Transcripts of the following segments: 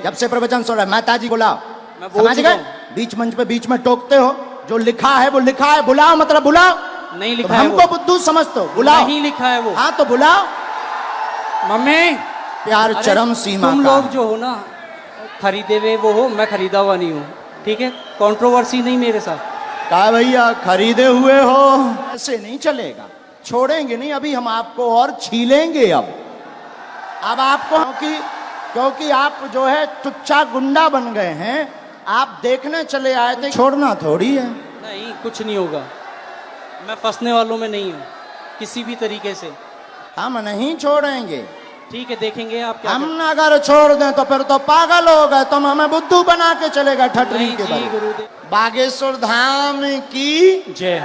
जब से प्रवचन सुन रहा है, माता जी बुलाओ। मैं बोल समझ चुका गए? हूं। बीच मंच पे बीच में टोकते हो, जो लिखा है वो लिखा है, बुलाओ मतलब बुलाओ। नहीं तुम लिखा है हमको वो, बुद्धू समझते हो, बुलाओ। नहीं लिखा है वो। हाँ तो बुलाओ। मम्मी प्यार अरे चरम सीमा तुम का लोग है। जो हो ना, खरीदे हुए वो हो, मैं खरीदा हुआ नहीं हूँ, ठीक है? कंट्रोवर्सी नहीं मेरे साथ। कहा भैया खरीदे हुए हो, ऐसे नहीं चलेगा, छोड़ेंगे नहीं, अभी हम आपको और छीलेंगे। अब आपको क्योंकि आप जो है टुच्चा गुंडा बन गए हैं, आप देखने चले आए थे, छोड़ना थोड़ी है। नहीं कुछ नहीं होगा, मैं फंसने वालों में नहीं हूँ किसी भी तरीके से। हम नहीं छोड़ेंगे। ठीक है, देखेंगे आप क्या हम अगर छोड़ दें तो फिर तो पागल हो गए, तुम हमें बुद्धू बना के चलेगा ठटरी नहीं के जी बल। गुरुदेव। बागेश्वर धाम की जय।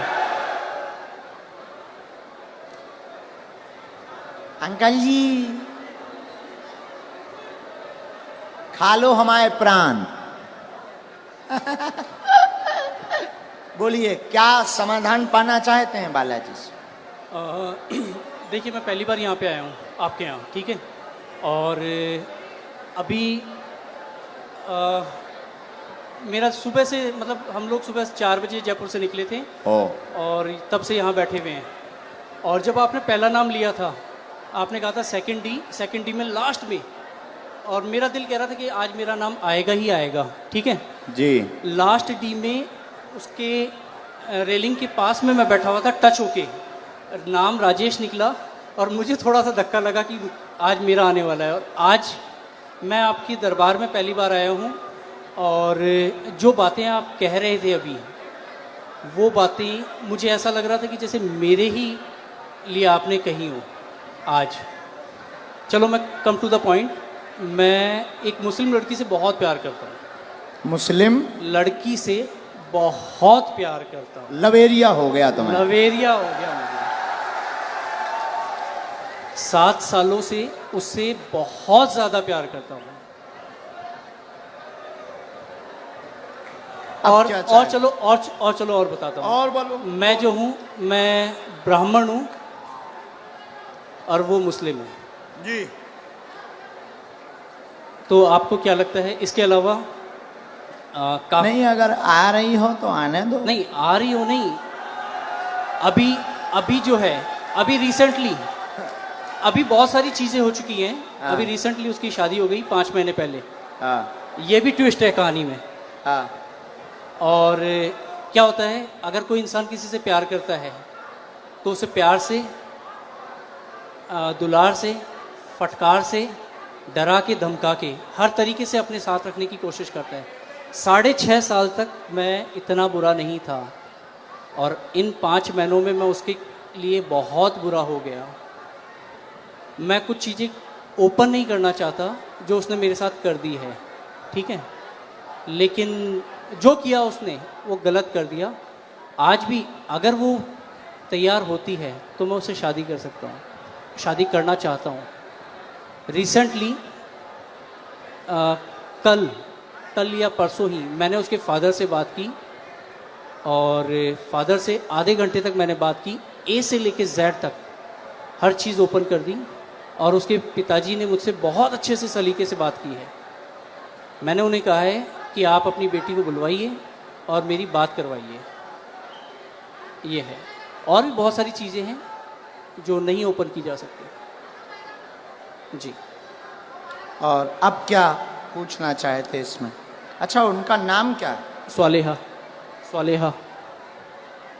अंकल जी खा लो हमारे प्राण। बोलिए क्या समाधान पाना चाहते हैं बालाजी से? देखिए मैं पहली बार यहाँ पे आया हूँ आपके यहाँ, ठीक है? और अभी मेरा सुबह से, मतलब हम लोग सुबह 4 बजे जयपुर से निकले थे और तब से यहाँ बैठे हुए हैं। और जब आपने पहला नाम लिया था, आपने कहा था सेकंड डी में लास्ट में, और मेरा दिल कह रहा था कि आज मेरा नाम आएगा ही आएगा, ठीक है जी। लास्ट डी में उसके रेलिंग के पास में मैं बैठा हुआ था, टच होके नाम राजेश निकला और मुझे थोड़ा सा धक्का लगा कि आज मेरा आने वाला है। और आज मैं आपकी दरबार में पहली बार आया हूँ और जो बातें आप कह रहे थे अभी, वो बातें मुझे ऐसा लग रहा था कि जैसे मेरे ही लिए आपने कही हो आज। चलो मैं कम टू द पॉइंट, मैं एक मुस्लिम लड़की से बहुत प्यार करता हूँ। मुस्लिम लड़की से बहुत प्यार करता हूँ। लवेरिया हो गया तुम्हें? लवेरिया हो गया मुझे। 7 सालों से उससे बहुत ज्यादा प्यार करता हूँ। और चलो और बताता हूँ। और बोलो। मैं जो हूँ, मैं ब्राह्मण हूँ और वो मुस्लिम है जी। तो आपको क्या लगता है इसके अलावा नहीं, अगर आ रही हो तो आने दो। नहीं आ रही हो, नहीं अभी जो है, अभी रिसेंटली अभी बहुत सारी चीजें हो चुकी हैं। हाँ। अभी रिसेंटली उसकी शादी हो गई 5 महीने पहले। हाँ। ये भी ट्विस्ट है कहानी में। हाँ। और क्या होता है, अगर कोई इंसान किसी से प्यार करता है तो उसे प्यार से, दुलार से, फटकार से, डरा के, धमका के, हर तरीके से अपने साथ रखने की कोशिश करता है। 6.5 साल तक मैं इतना बुरा नहीं था और इन 5 महीनों में मैं उसके लिए बहुत बुरा हो गया। मैं कुछ चीज़ें ओपन नहीं करना चाहता जो उसने मेरे साथ कर दी है, ठीक है? लेकिन जो किया उसने वो गलत कर दिया। आज भी अगर वो तैयार होती है तो मैं उससे शादी कर सकता हूँ, शादी करना चाहता हूँ। रिसेंटली कल या परसों ही मैंने उसके फादर से बात की और फादर से आधे घंटे तक मैंने बात की, ए से लेके जेड तक हर चीज़ ओपन कर दी। और उसके पिताजी ने मुझसे बहुत अच्छे से सलीके से बात की है। मैंने उन्हें कहा है कि आप अपनी बेटी को बुलवाइए और मेरी बात करवाइए। ये है, और भी बहुत सारी चीज़ें हैं जो नहीं ओपन की जा सकती जी। और अब क्या पूछना चाहते इसमें? अच्छा, उनका नाम क्या है? स्वालेहा। स्वालेहा।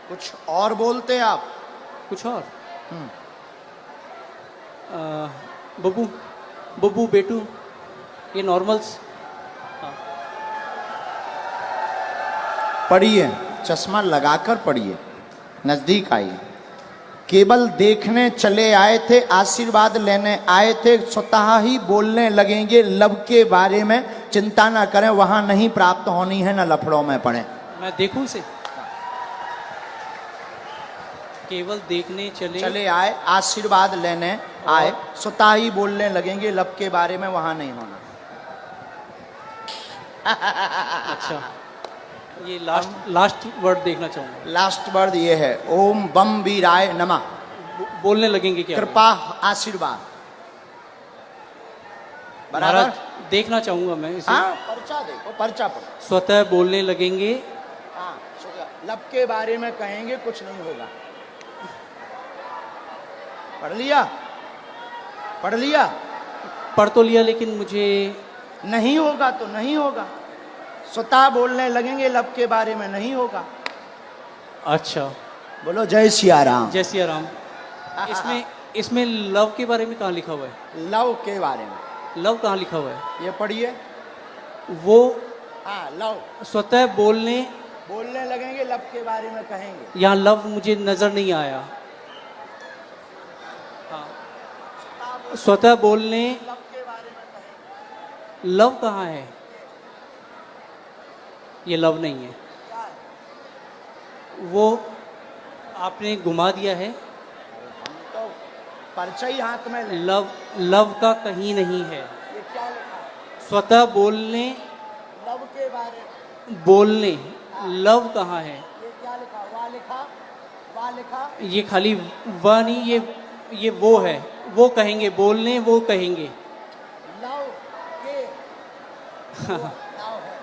कुछ और बोलते आप? कुछ और? बब्बू, बब्बू, बेटू, ये नॉर्मल्स। पढ़िए, चश्मा लगाकर पढ़िए, नजदीक आइए। केवल देखने चले आए थे, आशीर्वाद लेने आए थे, स्वतः ही बोलने लगेंगे लब के बारे में। चिंता ना करें, वहां नहीं प्राप्त होनी है, ना लफड़ों में पड़े। मैं देखूं इसे? केवल देखने चले आए, आशीर्वाद लेने आए, स्वतः ही बोलने लगेंगे लब के बारे में, वहां नहीं होना। अच्छा, ये लास्ट वर्ड देखना चाहूंगा। लास्ट वर्ड ये है, ओम बम वीराय नमः। बोलने लगेंगे क्या? कृपा, आशीर्वाद। बराबर? देखना चाहूंगा मैं इसे। हाँ पर्चा देखो, पर्चा पढ़ो। स्वतः बोलने लगेंगे, हाँ लब के बारे में कहेंगे, कुछ नहीं होगा। पढ़ लिया, पढ़ लिया। पढ़ तो लिया लेकिन मुझे नहीं होगा तो नहीं होगा। स्वतः बोलने लगेंगे, लब के बारे में नहीं होगा। अच्छा, बोलो जय सिया राम। जय सिया राम। इसमें इसमें लव के बारे में कहाँ लिखा हुआ है? लव के बारे में, लव कहाँ लिखा हुआ है? ये पढ़िए। वो हाँ लव, स्वतः बोलने बोलने लगेंगे, लब के बारे में कहेंगे। यहाँ लव मुझे नजर नहीं आया। हाँ, स्वतः बोलने, लब के बारे में कहेंगे। लव कहाँ है? ये लव नहीं है, वो आपने घुमा दिया है। तो पर्चा ही हाथ में ले। लव, लव का कहीं नहीं है। ये क्या लिखा है? स्वतः बोलने, लव के बारे में। बोलने, लव कहाँ है? ये क्या लिखा? वाह लिखा, वाह लिखा। ये खाली वह नहीं, ये वो है। वो कहेंगे, बोलने वो कहेंगे। लव के लव है,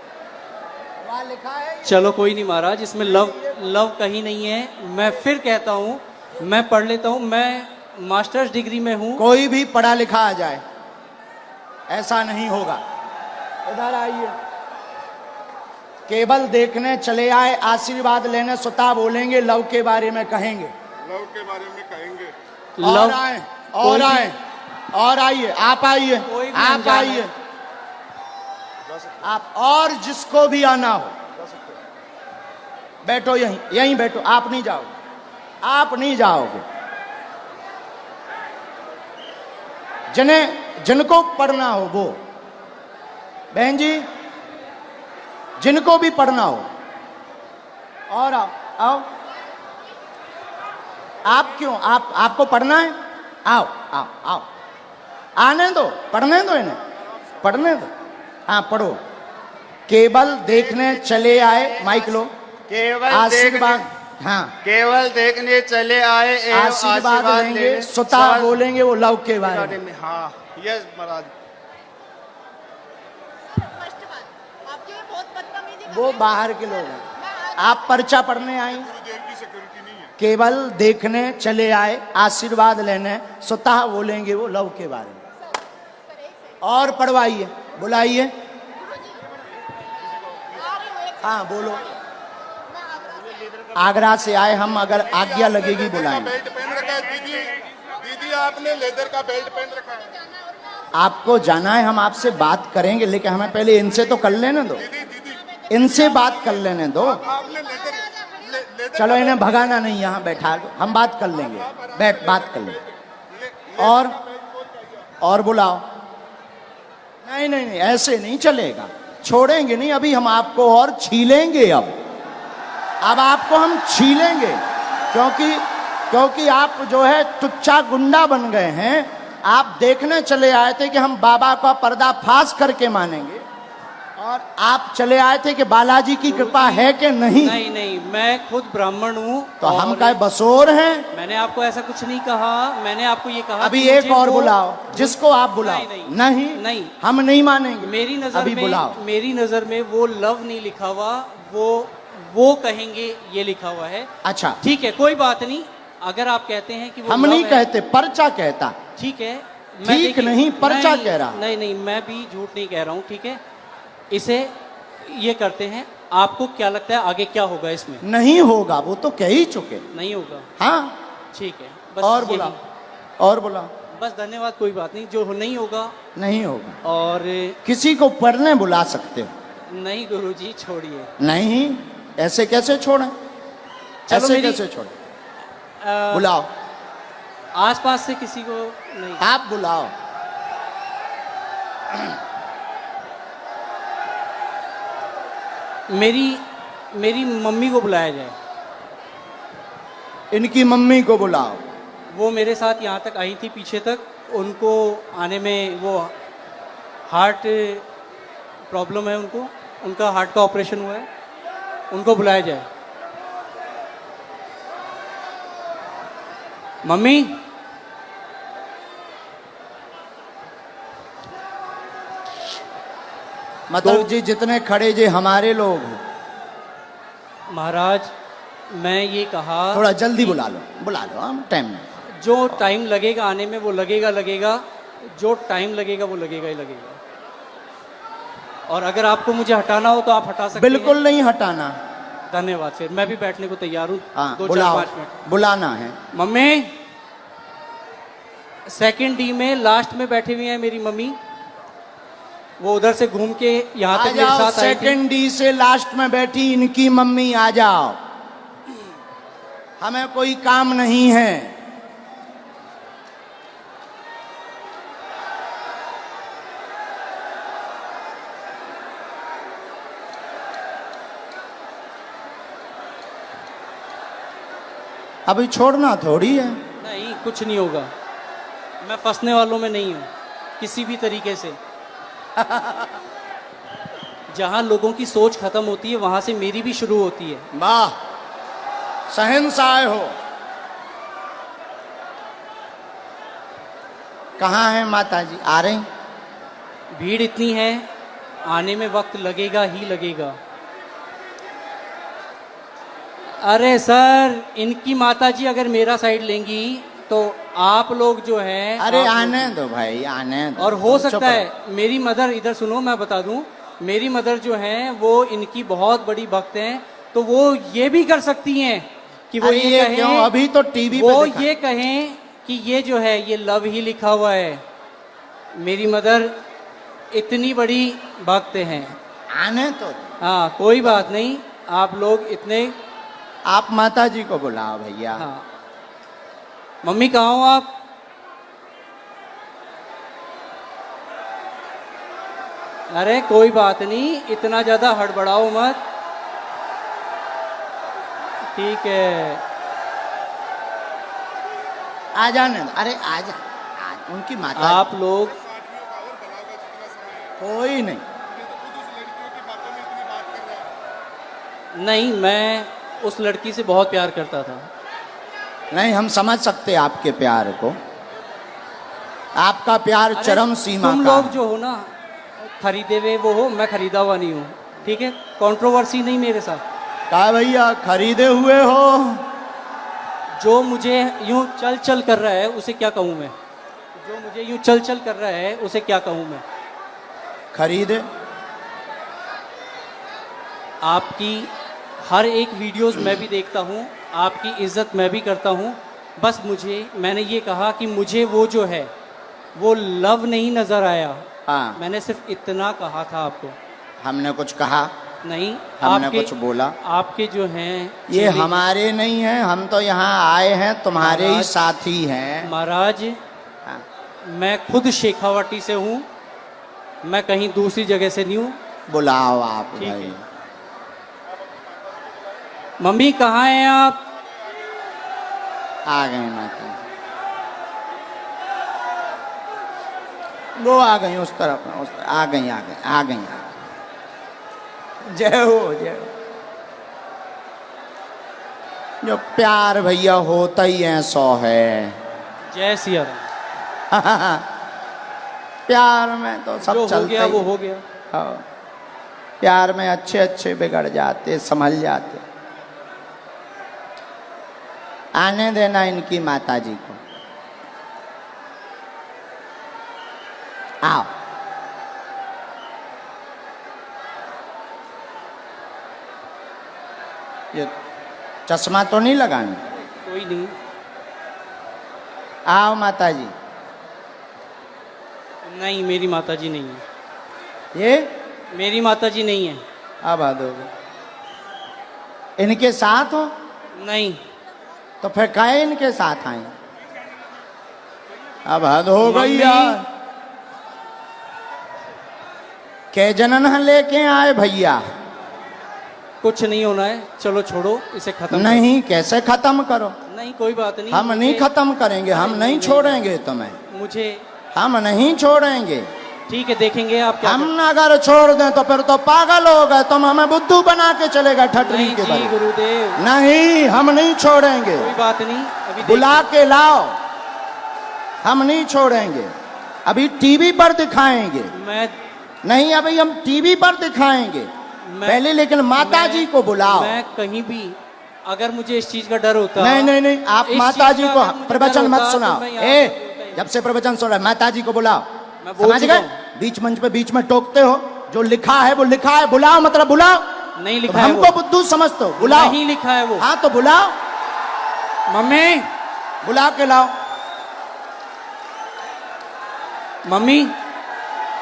वाह लिखा है। चलो कोई नहीं महाराज, इसमें लव, लव कहीं नहीं है। मैं फिर कहता हूँ, मैं पढ़ लेता हूँ। मैं मास्टर्स डिग्री में हूँ। कोई भी पढ़ा लिखा आ जाए, ऐसा नहीं होगा। इधर आइए। केवल देखने चले आए, आशीर्वाद लेने स्वतः बोलेंगे, लव के बारे में कहेंगे। लव के बारे में कहेंगे। और आए, और आए, और आइए। आप आइए, कोई भी आप अनजान आइए। आप और जिसको भी आना हो बैठो, यहीं यहीं बैठो। आप नहीं जाओगे, आप नहीं जाओगे। जिनको पढ़ना हो वो, बहन जी जिनको भी पढ़ना हो, और आओ आओ। आप क्यों, आपको पढ़ना है? आओ आओ आओ, आने दो, पढ़ने दो इन्हें, पढ़ने दो। हाँ पढ़ो। केवल देखने चले आए, माइक लो। केवल आशीर्वाद, हाँ केवल देखने चले आए एवं आशीर्वाद लेंगे, स्वतः बोलेंगे वो लव के बारे में। हाँ यस महाराज। आपके लिए बहुत बदतमीजी कर वो रहे हैं। बाहर के लोग हैं। आप पर्चा पढ़ने आई, गुरुदेव की सिक्योरिटी नहीं है। केवल देखने चले आए, आशीर्वाद लेने, स्वतः बोलेंगे वो लव के बारे में। और पढ़वाइए, बुलाइए। आ रही हूँ, एक हाँ बोलो। मैं आगरा से आगरा से आए हम, अगर आज्ञा लगेगी लेदर का बुलाएंगे। बेल्ट पहन रखा है दीदी। दीदी आपने लेदर का बेल्ट पहन रखा है। जाना है और मैं आपको जाना है, हम आपसे बात करेंगे, लेकिन हमें पहले इनसे तो कर लेने दो, दीदी दीदी इनसे बात कर लेने दो। आपने लेदर चलो इन्हें भगाना नहीं, यहाँ बैठा दो, हम बात कर लेंगे। बैठ, बात कर लेंगे। और बुलाओ। नहीं नहीं नहीं, ऐसे नहीं चलेगा, छोड़ेंगे नहीं। अभी हम आपको और छीलेंगे। अब आपको हम छीलेंगे, क्योंकि आप जो है टुच्चा गुंडा बन गए हैं। आप देखने चले आए थे कि हम बाबा का पर्दाफाश करके मानेंगे, और आप चले आए थे कि बालाजी की कृपा है कि नहीं। नहीं नहीं, मैं खुद ब्राह्मण हूँ। तो हम और क्या बसोर हैं? मैंने आपको ऐसा कुछ नहीं कहा। मैंने आपको ये कहा अभी कि एक मुझे और वो- बुलाओ, जिसको आप बुलाओ। नहीं, नहीं नहीं। हम नहीं मानेंगे। मेरी नजर अभी में, बुलाओ। मेरी नजर में वो लव नहीं लिखा हुआ, वो कहेंगे ये लिखा हुआ है। अच्छा, ठीक है, कोई बात नहीं। अगर आप कहते हैं कि वो हम love नहीं है, कहते, पर्चा कहता। ठीक है। ठीक देखिए- नहीं, पर्चा कह रहा। नहीं नहीं, मैं भी झूठ नहीं कह रहा हूँ। ठीक है, इसे ये करते हैं। आपको क्या लगता है आगे क्या होगा इसमें? नहीं होगा, वो तो कह ही चुके। नहीं होगा, हाँ, ठीक है। बस और यही। बुलाओ, और बुलाओ। बस धन्यवाद, कोई बात नहीं। जो नहीं होगा। नहीं होगा। और किसी को पढ़ने बुला सकते हो? नहीं गुरुजी, छोड़िए। नहीं, ऐसे कैसे छोड़ें? चलो ऐसे मेरी- कैसे छोड़ें? अ, बुलाओ, आसपास से किसी को नहीं। आप बुलाओ। मेरी मम्मी को बुलाया जाए। इनकी मम्मी को बुलाओ। वो मेरे साथ यहाँ तक आई थी, पीछे तक। उनको आने में वो हार्ट प्रॉब्लम है उनको, उनका हार्ट का ऑपरेशन हुआ है। उनको बुलाया जाए। मम्मी, मतलब जी जितने खड़े जे हमारे लोग हो। महाराज मैं ये कहा थोड़ा जल्दी बुला लो हम टाइम में। जो टाइम लगेगा आने में वो लगेगा, जो टाइम लगेगा वो लगेगा ही लगेगा। और अगर आपको मुझे हटाना हो तो आप हटा सकते बिल्कुल हैं। नहीं हटाना। धन्यवाद। फिर मैं भी बैठने को तैयार हूँ। हाँ 2-4-5 बुलाओ, मिनट। बुलाना है। मम्मी सेकंड डी में लास्ट में बैठी हुई है मेरी मम्मी, वो उधर से घूम के यहाँ आ तक मेरे जाओ, साथ आई थी। सेकंड डी से लास्ट में बैठी इनकी मम्मी, आ जाओ, हमें कोई काम नहीं है। अभी छोड़ना थोड़ी है। नहीं कुछ नहीं होगा, मैं फंसने वालों में नहीं हूँ किसी भी तरीके से। जहाँ लोगों की सोच खत्म होती है वहां से मेरी भी शुरू होती है। वाह, शहंशाह हो। कहाँ है माता जी? आ रही? भीड़ इतनी है, आने में वक्त लगेगा ही लगेगा। अरे सर, इनकी माताजी अगर मेरा साइड लेंगी तो आप लोग जो हैं, अरे आप लोग- आने दो भाई, आने दो। और हो चुप सकता रहो। है मेरी मदर, इधर सुनो मैं बता दूं, मेरी मदर जो हैं वो इनकी बहुत बड़ी भक्त हैं, तो वो ये भी कर सकती हैं कि वो अरे ये ये कहें, क्यों? अभी तो टीवी वो पे दिखा। ये कहें कि ये जो है ये लव ही लिखा हुआ है। मेरी मदर इतनी बड़ी भक्त हैं। आने तो। हाँ कोई बात नहीं, आप लोग इतने। आप माता जी को बुलाओ भैया। हाँ मम्मी कहाँ हो आप? अरे कोई बात नहीं, इतना ज्यादा हड़बड़ाओ मत, ठीक है। आ जाने दो। अरे आ जा, उनकी माता जी। आप लोग कोई नहीं। नहीं, मैं उस लड़की से बहुत प्यार करता था। नहीं, हम समझ सकते आपके प्यार को। आपका प्यार अरे, चरम सीमा तुम का लोग है। जो हो ना, खरीदे हुए वो हो, मैं खरीदा हुआ नहीं हूँ, ठीक है। कंट्रोवर्सी नहीं मेरे साथ। कहा भैया खरीदे हुए हो? जो मुझे यूं चल चल कर रहा है उसे क्या कहूँ मैं? जो मुझे यूं चल चल कर रहा है उसे क्या कहूँ मैं? खरीदे। आपकी हर एक वीडियोस मैं भी देखता हूँ, आपकी इज्जत मैं भी करता हूँ। बस मैंने ये कहा कि मुझे वो जो है वो लव नहीं नज़र आया। हाँ, मैंने सिर्फ इतना कहा था आपको। हमने कुछ कहा नहीं, हमने कुछ बोला? आपके जो हैं ये चेले- हमारे नहीं हैं, हम तो यहाँ आए हैं, तुम्हारे ही महाराज- साथी हैं। महाराज हाँ। मैं खुद शेखावाटी से हूँ, मैं कहीं दूसरी जगह से नहीं हूँ। बुलाओ आप ठीक भाई। है। मम्मी कहाँ हैं आप? आ गए माता। वो आ गई उस तरफ, आ गई। जय हो, जय हो। जो प्यार भैया होता ही है 100 है। जय सिया राम। प्यार में तो सब जो हो चलता गया ही वो है। हो गया। हाँ। प्यार में अच्छे अच्छे बिगड़ जाते, संभल जाते। आने देना इनकी माता जी को। आओ। ये चश्मा तो नहीं लगाना? कोई नहीं। आओ माता जी। नहीं, मेरी माताजी नहीं है। ये मेरी माताजी नहीं है। अब हद हो गई। इनके साथ हो नहीं। तो फिर काहे इनके साथ आए? अब हद हो गई मम्मी। यार। के जनन लेके आए भैया? कुछ नहीं होना है, चलो छोड़ो इसे खत्म करो। नहीं, कैसे खत्म करो? नहीं कोई बात नहीं। हम नहीं खत्म करेंगे, हम नहीं छोड़ेंगे तुम्हें, मुझे हम नहीं छोड़ेंगे। ठीक है, देखेंगे आप क्या हम अगर छोड़ दें तो फिर तो पागल हो गए, तुम हमें बुद्धू बना के चलेगा ठटरी नहीं के जी बल। गुरुदेव, नहीं, हम नहीं छोड़ेंगे। कोई बात नहीं। अभी बुला के लाओ, हम नहीं छोड़ेंगे। अभी टीवी पर दिखाएंगे। मैं नहीं अभी हम टीवी पर दिखाएंगे पहले, लेकिन माता जी को बुलाओ। मैं कहीं भी अगर मुझे इस चीज का डर होता, नहीं नहीं नहीं, आप इस माता चीज जी का को अगर मुझे प्रवचन डर मत होता, सुनाओ। तो मैं यहाँ ए पे बोलता ही जब से प्रवचन सुन रहा है, माता जी को बुलाओ। मैं बोल समझ चुका गए? हूँ। बीच मंच पे बीच में टोकते हो, जो लिखा है वो लिखा है, बुलाओ मतलब बुलाओ। नहीं तुम लिखा है हमको वो, बुद्धू समझते हो, बुलाओ। नहीं लिखा है वो। हाँ तो बुलाओ, मम्मी, बुला के लाओ, मम्मी,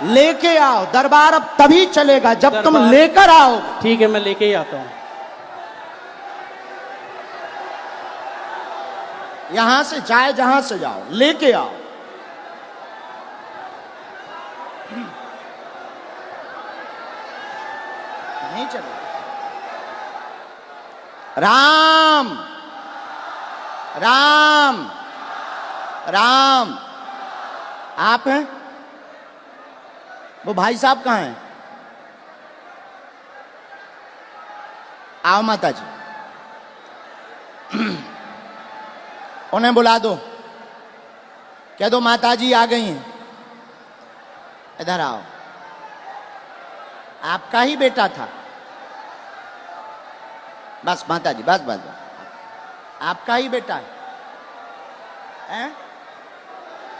लेके आओ। दरबार अब तभी चलेगा जब तुम दरबार- लेकर आओ। ठीक है मैं लेके ही आता हूँ। यहां से चाहे जहां से जाओ, लेके आओ। नहीं चलेगा। राम राम राम। आप हैं? वो भाई साहब कहाँ हैं? आओ माता जी, उन्हें बुला दो, कह दो माता जी आ गई हैं, इधर आओ। आपका ही बेटा था। बस माता जी, बस बस, बस। आपका ही बेटा है, हैं?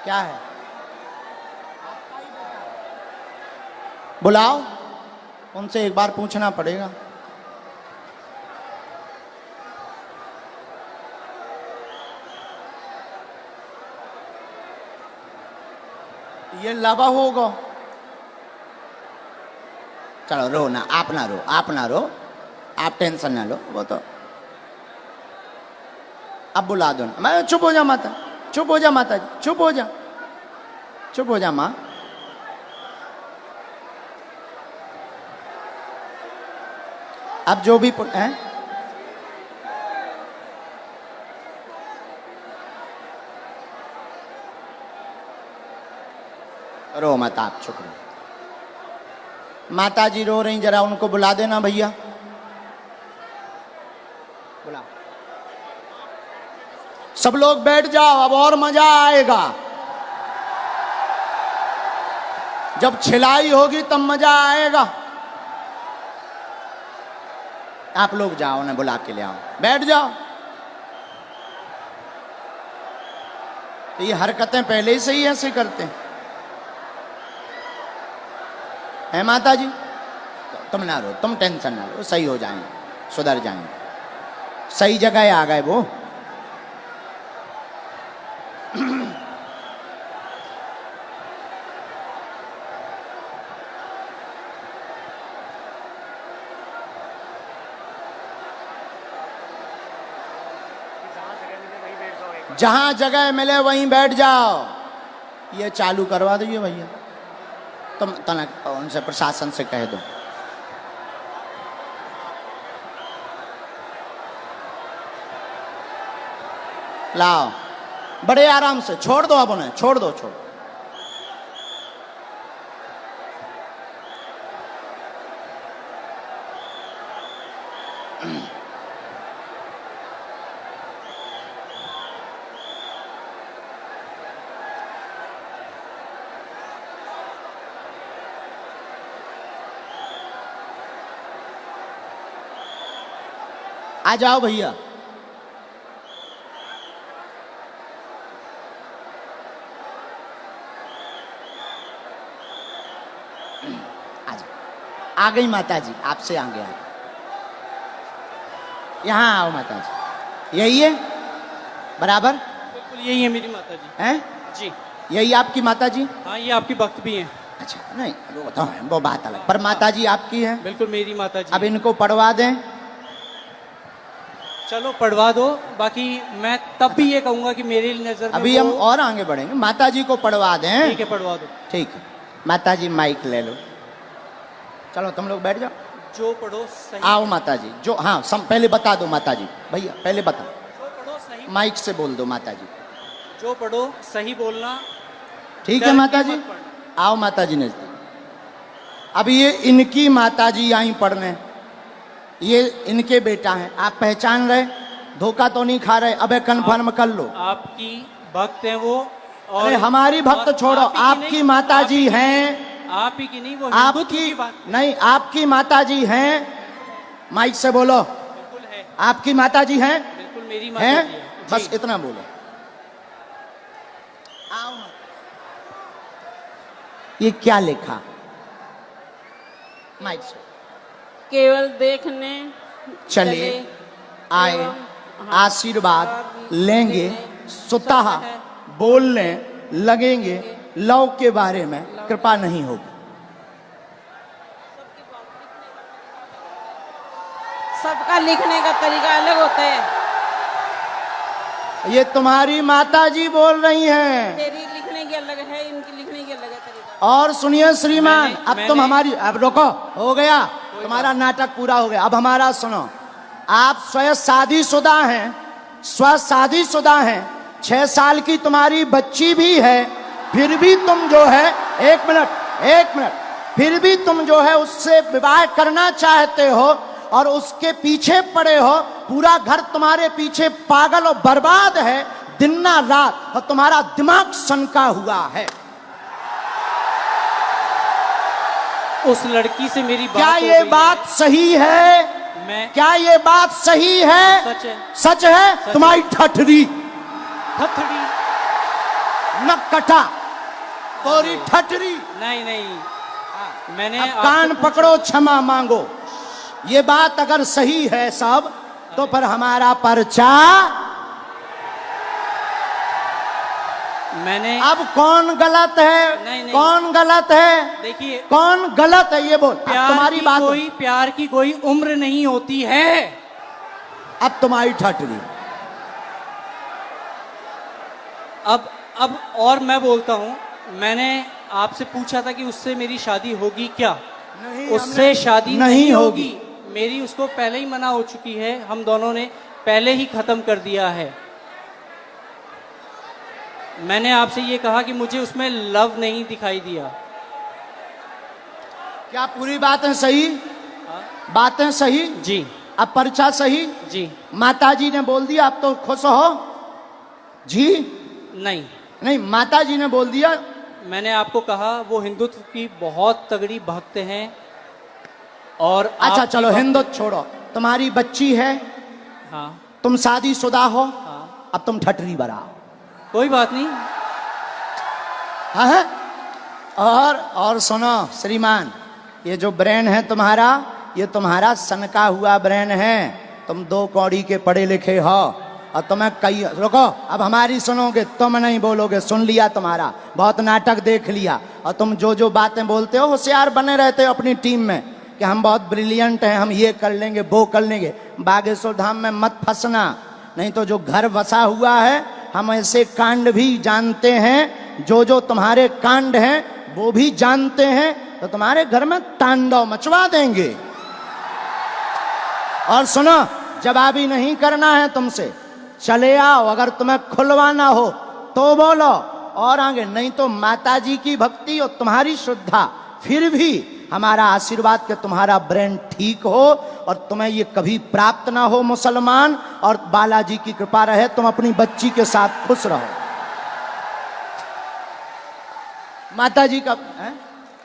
क्या है? आपका ही बेटा है। बुलाओ, उनसे एक बार पूछना पड़ेगा। ये लावा होगा। चलो रो ना, आप ना रो, आप ना रो, आप टेंशन ना लो, वो तो अब बुला दो ना। मैं चुप हो जा माता, चुप हो जा माता जी, चुप हो जा, चुप हो जा माँ। अब जो भी हैं, रो मत, आप चुप रहो। माता जी रो रही, जरा उनको बुला देना भैया, बुला। सब लोग बैठ जाओ, अब और मजा आएगा। जब छिलाई होगी तब मजा आएगा। आप लोग जाओ ना, बुला के ले आओ, बैठ जाओ। तो ये हरकतें पहले से ही ऐसे करते हैं, है माता जी? तुम ना रो, तुम टेंशन ना लो, सही हो जाएंगे, सुधर जाएंगे, सही जगह आ गए वो। जहां जगह मिले वहीं बैठ जाओ। ये चालू करवा दीजिए भैया, तुम तनक उनसे प्रशासन से कह दो। लाओ, बड़े आराम से छोड़ दो, अब उन्हें छोड़ दो, छोड़। आ जाओ भैया, आ जाओ। आ गई माता जी, आपसे आगे आ गई। यहाँ आओ माता जी, यही है बराबर? बिल्कुल यही है मेरी माता जी। हैं? जी यही आपकी माता जी? हाँ, ये आपकी भक्त भी हैं। अच्छा, नहीं वो तो है, वो बात अलग, पर माता जी आपकी है। बिल्कुल मेरी माता जी। अब इनको पढ़वा दें। चलो पढ़वा दो, बाकी मैं तब भी ये कहूंगा कि मेरी नजर में अभी हम और आगे बढ़ेंगे, माता जी को पढ़वा दें। ठीक है पढ़वा दो। ठीक है, माता जी माइक ले लो, चलो तुम लोग बैठ जाओ। जो पढ़ो सही, आओ माता जी, जो हाँ पहले बता दो माता जी, भैया पहले बता, जो पढ़ो सही, माइक से बोल दो माता जी। जो पढ़ो सही बोलना। ठीक डर है के माता जी, मत पढ़ना। आओ माता जी नजदीक। अब ये इनकी माता जी आई पढ़ने, ये इनके बेटा हैं, आप पहचान रहे? धोखा तो नहीं खा रहे? अबे कन्फर्म कर लो। आपकी भक्त है वो, और अरे हमारी भक्त और छोड़ो, आप ही की आपकी नहीं, माता आप जी ही की हैं, आप ही की नहीं, वो हिंदुत्व आपकी की बात नहीं, आपकी माताजी हैं, माइक से बोलो, बिल्कुल है, आपकी माताजी हैं, बिल्कुल मेरी माता हैं, जी है। बस जी। इतना बोलो। आओ ना। ये क्या लिखा? माइक से केवल देखने चले आए, एवं आशीर्वाद लेंगे, स्वतः बोलने लगेंगे, लव के बारे में कृपा नहीं होगी। सबका लिखने का तरीका अलग होता है। ये तुम्हारी माताजी बोल रही हैं। तेरी लिखने की अलग है, इनकी लिखने की अलग है तरीका। और सुनिए श्रीमान, मैंने- अब तुम मैंने- हमारी, अब रुको, हो गया तुम्हारा नाटक पूरा हो गया, अब हमारा सुनो। आप स्वयं शादीशुदा हैं, स्व शादीशुदा हैं, 6 साल की तुम्हारी बच्ची भी है, फिर भी तुम जो है, एक मिनट, फिर भी तुम जो है उससे विवाह करना चाहते हो और उसके पीछे पड़े हो। पूरा घर तुम्हारे पीछे पागल और बर्बाद है दिन ना रात, और तुम्हारा दिमाग सनका हुआ है। उस लड़की से मेरी बात क्या हो ये गई बात सही है? मैं क्या ये बात सही है? सच है। सच है। तुम्हारी ठठरी थथड़ी नकटा, तोरी ठठरी। नहीं नहीं, मैंने अब आपसे कान पूछा- पकड़ो, क्षमा मांगो। ये बात अगर सही है सब, तो पर हमारा पर्चा। मैंने अब कौन गलत है? नहीं। कौन गलत है? देखिए, कौन गलत है ये बोल। अब तुम्हारी बात, प्यार की कोई उम्र नहीं होती है। अब तुम्हारी ठठरी। अब और मैं बोलता हूं, मैंने आपसे पूछा था कि उससे मेरी शादी होगी क्या? नहीं, उससे हमने- शादी नहीं नहीं होगी। होगी। मेरी उसको पहले ही मना हो चुकी है, हम दोनों ने पहले ही खत्म कर दिया है। मैंने आपसे ये कहा कि मुझे उसमें लव नहीं दिखाई दिया। क्या पूरी बातें सही? बातें सही? जी अब पर्चा सही? जी माताजी ने बोल दिया, अब तो खुश हो जी? नहीं, नहीं, माताजी ने बोल दिया। मैंने आपको कहा वो हिंदुत्व की बहुत तगड़ी भक्त हैं। और अच्छा आपकी चलो, बात- हिंदुत्व छोड़ो, तुम्हारी बच्ची है, हाँ तुम शादीशुदा हो, हाँ, अब तुम ठठरी बराओ। कोई बात नहीं। हाँ है? और सुनो श्रीमान, ये जो ब्रेन है तुम्हारा, ये तुम्हारा सनका हुआ ब्रेन है। तुम 2 कौड़ी के पढ़े लिखे हो, और तुम्हें कई, रुको, अब हमारी सुनोगे, तुम नहीं बोलोगे, सुन लिया तुम्हारा, बहुत नाटक देख लिया। और तुम जो जो बातें बोलते हो, होशियार बने रहते हो अपनी टीम में कि हम बहुत ब्रिलियंट हैं, हम ये कर लेंगे, वो कर लेंगे। बागेश्वर धाम में मत फंसना, नहीं तो जो घर बसा हुआ है, हम ऐसे कांड भी जानते हैं, जो तुम्हारे कांड हैं वो भी जानते हैं, तो तुम्हारे घर में तांडव मचवा देंगे। और सुनो, जवाबी नहीं करना है तुमसे, चले आओ, अगर तुम्हें खुलवाना हो तो बोलो, और आगे नहीं तो माताजी की भक्ति और तुम्हारी श्रद्धा, फिर भी हमारा आशीर्वाद कि तुम्हारा ब्रेन ठीक हो और तुम्हें ये कभी प्राप्त ना हो मुसलमान, और बालाजी की कृपा रहे, तुम अपनी बच्ची के साथ खुश रहो। माताजी का है?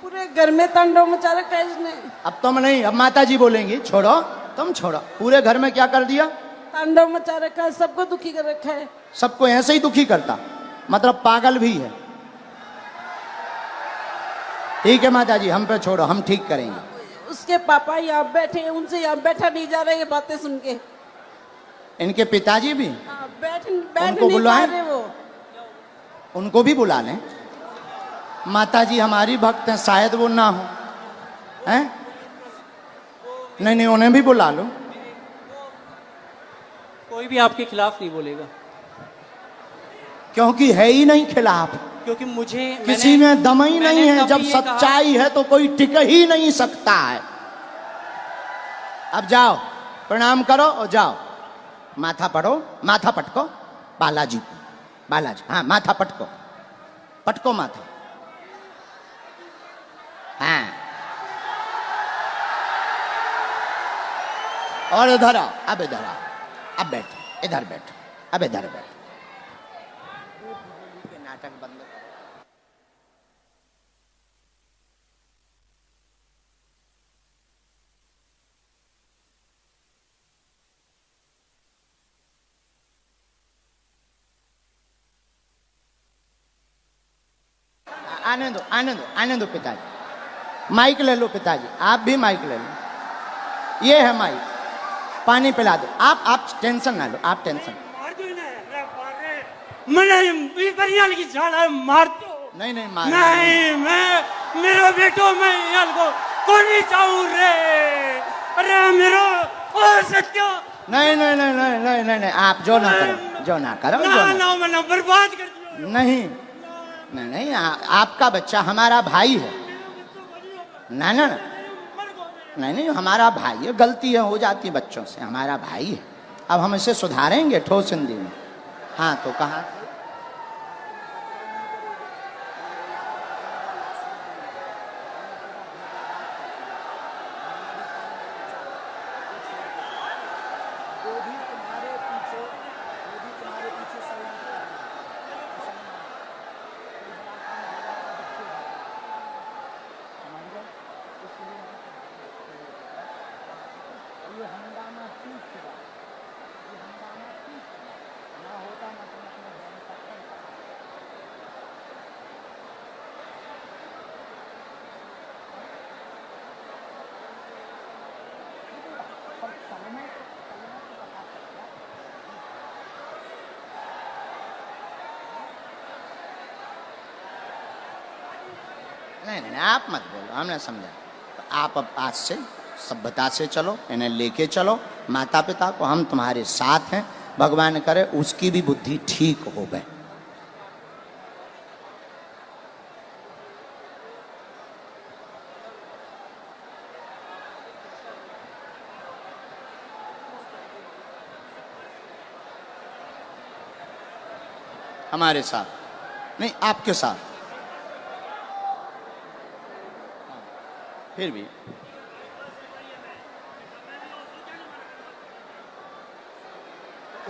पूरे घर में तांडव मचा रखा है इसने। अब तुम नहीं, अब माताजी बोलेंगी, छोड़ो, तुम छोड़ो। पूरे घर में क्या कर दिया? तांडव मचा रखा है, सबको दुखी कर रखा है। सबको ऐसे ही दुखी करता, मतलब पागल भी है। ठीक है माताजी, हम पे छोड़ो, हम ठीक करेंगे। उसके पापा यहाँ बैठे हैं, उनसे यहाँ बैठा नहीं जा रहा, ये बातें सुन के। इनके पिताजी भी, हाँ, बैठ उनको नहीं पा बुलाएं? रहे वो। उनको भी बुला लें। माताजी हमारी भक्त हैं, शायद वो ना हो, हैं? नहीं, उन्हें भी बुला लो। कोई भी आपके खिलाफ नहीं बोलेगा, क्योंकि है ही नहीं खिलाफ, क्योंकि मुझे किसी में दम ही नहीं है। कभी जब ये कहा- सच्चाई है तो कोई टिक ही नहीं सकता है। अब जाओ, प्रणाम करो और जाओ, माथा पढ़ो, माथा पटको, बालाजी हाँ, माथा पटको, पटको माथा, हाँ। और इधर आओ, अब इधर आओ, अब बैठो, इधर बैठो, अब इधर बैठो। नाटक बंद करो। आने दो पिताजी। माइक ले लो पिताजी, आप भी माइक ले लो, ये है माइक। पानी पिला दो। आप टेंशन ना लो, आप टेंशन। नहीं नहीं मार नहीं, मैं मेरा बेटो मैं को कोनी चाहूं रे। अरे मेरो ओ सत्यो। नहीं नहीं नहीं नहीं नहीं नहीं नहीं, आप जो ना करो, जो ना करो, जो ना ना। ना मैंने बर्बाद कर दिया। नहीं नहीं नहीं, आपका बच्चा हमारा भाई है। ना ना ना, नहीं नहीं, हमारा भाई है, गलती है हो जाती है बच्चों से, हमारा भाई है। अब हम इसे सुधारेंगे ठोस हिंदी में। हाँ तो कहा नहीं नहीं, आप मत बोलो, हमने समझा। तो आप अब आज से सभ्यता से चलो, इन्हें लेके चलो, माता पिता को, हम तुम्हारे साथ हैं। भगवान करे उसकी भी बुद्धि ठीक हो गए। हमारे साथ नहीं, आपके साथ। फिर भी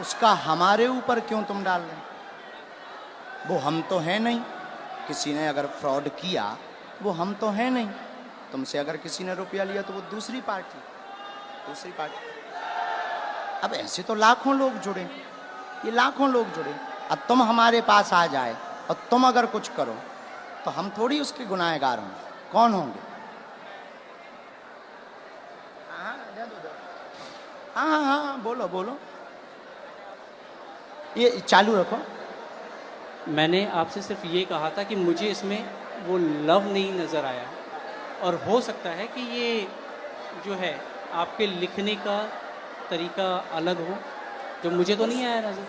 उसका हमारे ऊपर क्यों तुम डाल रहे? वो हम तो है नहीं। किसी ने अगर फ्रॉड किया वो हम तो है नहीं। तुमसे अगर किसी ने रुपया लिया तो वो दूसरी पार्टी। अब ऐसे तो लाखों लोग जुड़े, ये लाखों लोग जुड़े। अब तुम हमारे पास आ जाए और तुम अगर कुछ करो तो हम थोड़ी उसके गुनाहगार होंगे। कौन होंगे? हाँ, बोलो बोलो, ये चालू रखो। मैंने आपसे सिर्फ ये कहा था कि मुझे इसमें वो लव नहीं नज़र आया, और हो सकता है कि ये जो है आपके लिखने का तरीका अलग हो, जो मुझे तो नहीं आया नज़र।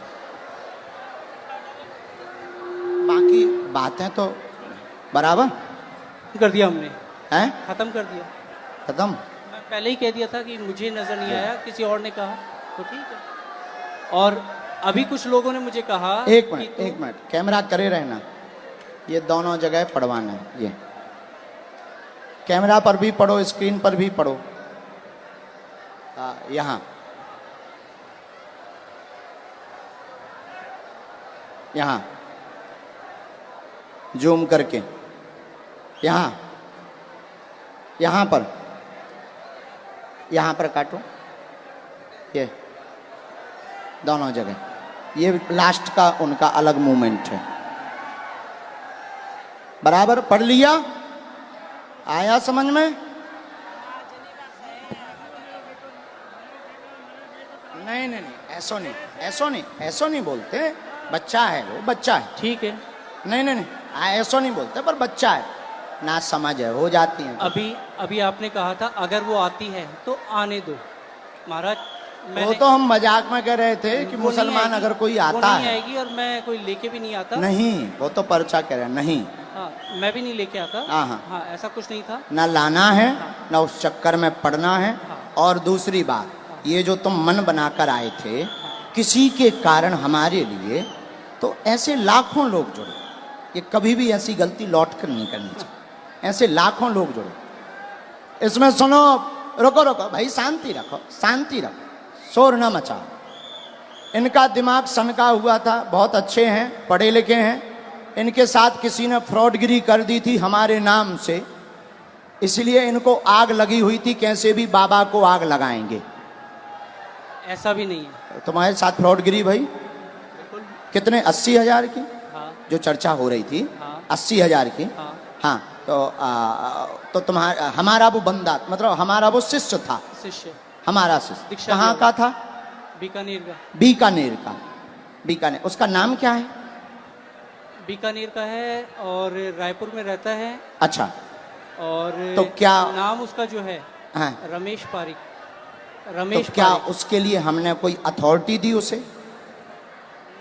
बाकी बातें तो बराबर कर दिया हमने, हैं, ख़त्म कर दिया। खत्म। मैं पहले ही कह दिया था कि मुझे नज़र नहीं आया, किसी और ने कहा तो ठीक है। और अभी कुछ लोगों ने मुझे कहा एक मिनट कैमरा करे रहना, ये दोनों जगह पढ़वाना है। ये कैमरा पर भी पढ़ो, स्क्रीन पर भी पढ़ो। यहाँ जूम करके, यहाँ पर काटो, ये दोनों जगह। ये लास्ट का उनका अलग मूवमेंट है। बराबर पढ़ लिया? आया समझ में? नहीं, ऐसो नहीं बोलते। बच्चा है वो, बच्चा है। ठीक है। नहीं, ऐसो नहीं बोलते, पर बच्चा है ना, समझ है, हो जाती है। अभी आपने कहा था अगर वो आती है तो आने दो। महाराज वो तो हम मजाक में कह रहे थे कि मुसलमान अगर कोई आता नहीं है आएगी, और मैं कोई लेके भी नहीं आता। नहीं, वो तो पर्चा कह रहे हैं। नहीं, हाँ, मैं भी नहीं लेके आता। हाँ, ऐसा कुछ नहीं था। ना लाना है, ना उस चक्कर में पड़ना है। और दूसरी बात, ये जो तुम मन बनाकर आए थे किसी के कारण हमारे लिए, तो ऐसे लाखों लोग जुड़े। ये कभी भी ऐसी गलती लौट कर नहीं करनी चाहिए। ऐसे लाखों लोग जुड़े। इसमें सुनो, रुको भाई, शांति रखो, शोर न मचाओ। इनका दिमाग सनका हुआ था, बहुत अच्छे हैं, पढ़े लिखे हैं। इनके साथ किसी ने फ्रॉडगिरी कर दी थी हमारे नाम से, इसलिए इनको आग लगी हुई थी, कैसे भी बाबा को आग लगाएंगे। ऐसा भी नहीं है। तुम्हारे साथ फ्रॉडगिरी भाई बिल्कुल। कितने? 80,000 की हाँ, जो चर्चा हो रही थी। हाँ, 80,000 की। हाँ। हाँ, तो तुम्हारा हमारा वो बंदा, मतलब हमारा वो शिष्य था, शिष्य हमारा शिष्य दीक्षा कहाँ लिया का था? बीकानेर का। बीकानेर का। बीकानेर, उसका नाम क्या है? बीकानेर का है और रायपुर में रहता है। अच्छा, और तो क्या नाम उसका जो है हाँ, रमेश पारिक। तो रमेश क्या पारिक। उसके लिए हमने कोई अथॉरिटी दी उसे?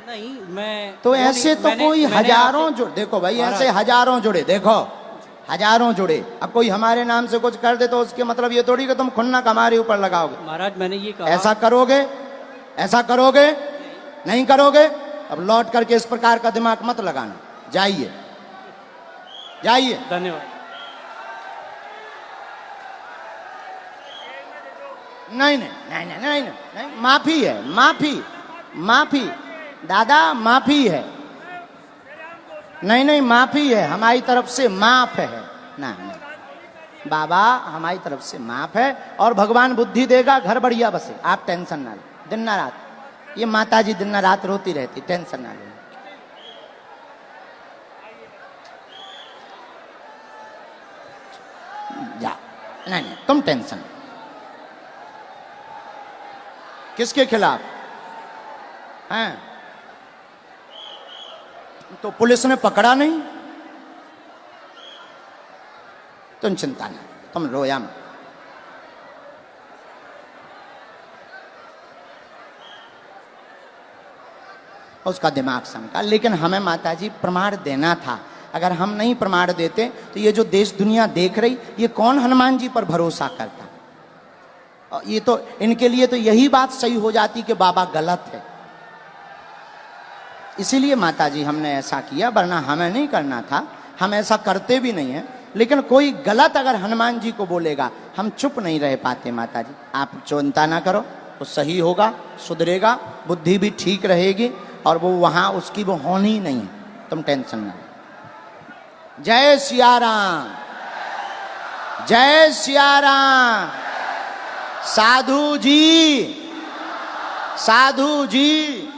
नहीं, मैं तो वो ऐसे नहीं- तो मैंने- कोई मैंने हजारों आपसे- जुड़े, देखो भाई महाराज। ऐसे हजारों जुड़े, देखो हजारों जुड़े। अब कोई हमारे नाम से कुछ कर दे तो उसके मतलब ये थोड़ी कि तुम खुन्नक हमारे ऊपर लगाओगे। महाराज मैंने ये कहा। ऐसा करोगे? ऐसा करोगे? नहीं करोगे? अब लौट करके इस प्रकार का दिमाग मत लगाना। जाइए, जाइए। धन्यवाद। नहीं नहीं नहीं नहीं नहीं नहीं, नहीं। माफी है, माफी, माफी दादा, माफी है। नहीं नहीं, माफी है हमारी तरफ से, माफ है ना, ना बाबा, हमारी तरफ से माफ है। और भगवान बुद्धि देगा, घर बढ़िया बसे, आप टेंशन ना लो। दिन ना रात ये माता जी दिन ना रात रोती रहती, टेंशन ना लो। जा, नहीं नहीं, तुम टेंशन। किसके खिलाफ हैं? तो पुलिस ने पकड़ा नहीं, तुम चिंता ना, तुम रोया मत। उसका दिमाग सनका। लेकिन हमें माताजी प्रमाण देना था। अगर हम नहीं प्रमाण देते तो ये जो देश दुनिया देख रही, ये कौन हनुमान जी पर भरोसा करता? और ये तो इनके लिए तो यही बात सही हो जाती कि बाबा गलत है। इसीलिए माताजी हमने ऐसा किया, वरना हमें नहीं करना था। हम ऐसा करते भी नहीं हैं। लेकिन कोई गलत अगर हनुमान जी को बोलेगा, हम चुप नहीं रह पाते। माताजी आप चिंता ना करो, वो सही होगा, सुधरेगा, बुद्धि भी ठीक रहेगी, और वो वहां उसकी वो होनी नहीं है, तुम टेंशन ना। जय सिया राम, जय सिया राम। साधु जी, साधु जी,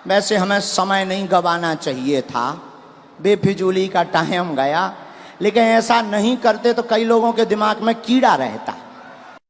वैसे हमें समय नहीं गवाना चाहिए था, बेफिजूली का टाइम गया। लेकिन ऐसा नहीं करते तो कई लोगों के दिमाग में कीड़ा रहता।